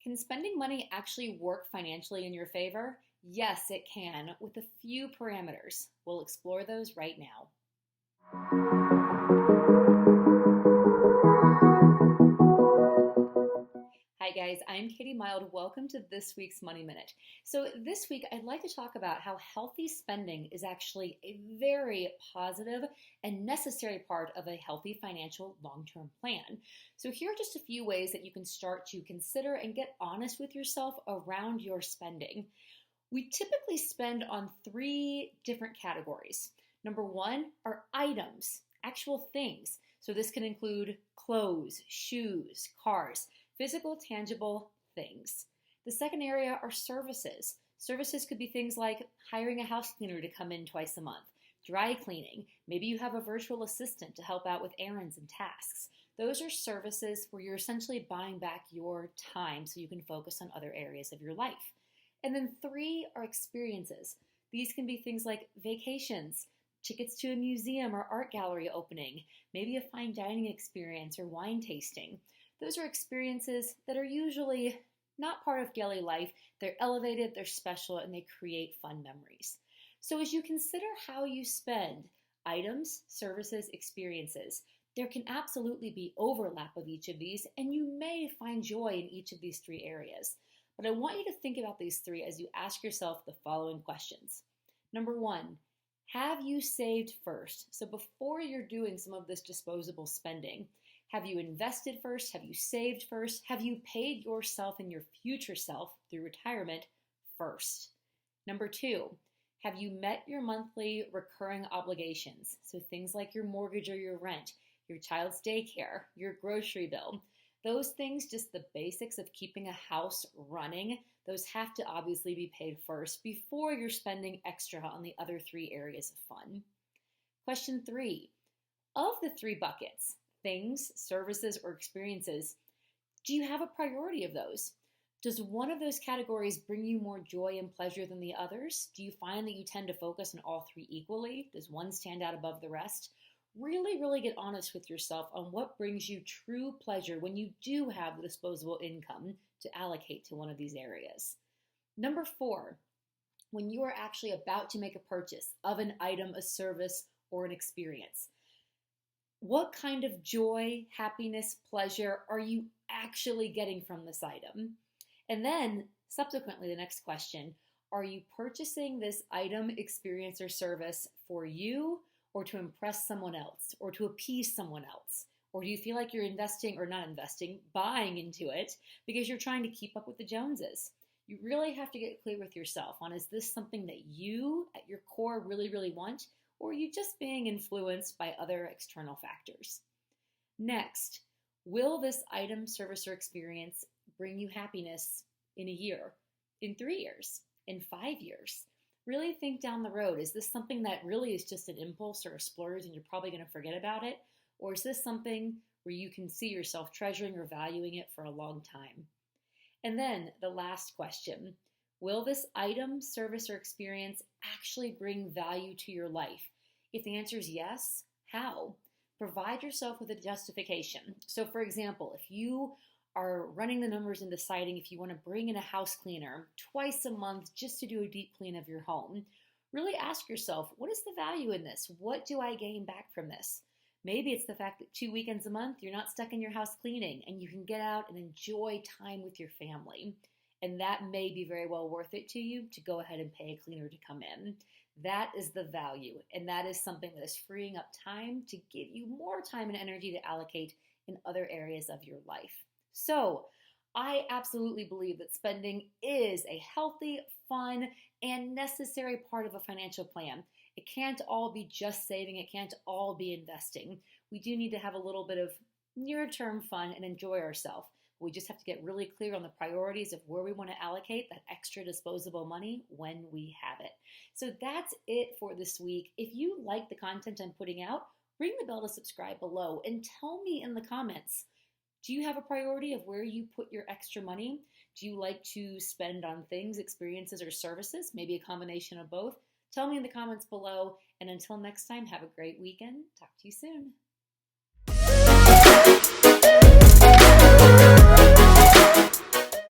Can spending money actually work financially in your favor? Yes, it can, with a few parameters. We'll explore those right now. Hi guys, I'm Katie Mild. Welcome to this week's Money Minute. So this week I'd like to talk about how healthy spending is actually a very positive and necessary part of a healthy financial long-term plan. So here are just a few ways that you can start to consider and get honest with yourself around your spending. We typically spend on three different categories. Number one are items, actual things. So this can include clothes, shoes, cars, physical, tangible things. The second area are services. Services could be things like hiring a house cleaner to come in twice a month, dry cleaning. Maybe you have a virtual assistant to help out with errands and tasks. Those are services where you're essentially buying back your time so you can focus on other areas of your life. And then three are experiences. These can be things like vacations, tickets to a museum or art gallery opening, maybe a fine dining experience or wine tasting. Those are experiences that are usually not part of daily life. They're elevated, they're special, and they create fun memories. So as you consider how you spend items, services, experiences, there can absolutely be overlap of each of these, and you may find joy in each of these three areas. But I want you to think about these three as you ask yourself the following questions. Number one, have you saved first? So before you're doing some of this disposable spending, have you invested first? Have you saved first? Have you paid yourself and your future self through retirement first? Number two, have you met your monthly recurring obligations? So things like your mortgage or your rent, your child's daycare, your grocery bill. Those things, just the basics of keeping a house running, those have to obviously be paid first before you're spending extra on the other three areas of fun. Question three, of the three buckets, things, services, or experiences, do you have a priority of those? Does one of those categories bring you more joy and pleasure than the others? Do you find that you tend to focus on all three equally? Does one stand out above the rest? Really get honest with yourself on what brings you true pleasure when you do have the disposable income to allocate to one of these areas. Number four, when you are actually about to make a purchase of an item, a service, or an experience, what kind of joy, happiness, pleasure are you actually getting from this item? And then, subsequently, the next question, are you purchasing this item, experience, or service for you or to impress someone else or to appease someone else? Or do you feel like you're investing or not investing, buying into it because you're trying to keep up with the Joneses? You really have to get clear with yourself on, is this something that you at your core really want? Or are you just being influenced by other external factors? Next, will this item, service, or experience bring you happiness in a year, in 3 years, in 5 years? Really think down the road. Is this something that really is just an impulse or a splurge and you're probably going to forget about it? Or is this something where you can see yourself treasuring or valuing it for a long time? And then the last question, will this item, service, or experience actually bring value to your life? If the answer is yes, how? Provide yourself with a justification. So for example, if you are running the numbers and deciding if you want to bring in a house cleaner twice a month just to do a deep clean of your home, really ask yourself, what is the value in this? What do I gain back from this? Maybe it's the fact that 2 weekends a month, you're not stuck in your house cleaning and you can get out and enjoy time with your family. And that may be very well worth it to you to go ahead and pay a cleaner to come in. That is the value. And that is something that is freeing up time to give you more time and energy to allocate in other areas of your life. So I absolutely believe that spending is a healthy, fun, and necessary part of a financial plan. It can't all be just saving. It can't all be investing. We do need to have a little bit of near-term fun and enjoy ourselves. We just have to get really clear on the priorities of where we want to allocate that extra disposable money when we have it. So that's it for this week. If you like the content I'm putting out, ring the bell to subscribe below and tell me in the comments, do you have a priority of where you put your extra money? Do you like to spend on things, experiences, or services? Maybe a combination of both. Tell me in the comments below. And until next time, have a great weekend. Talk to you soon.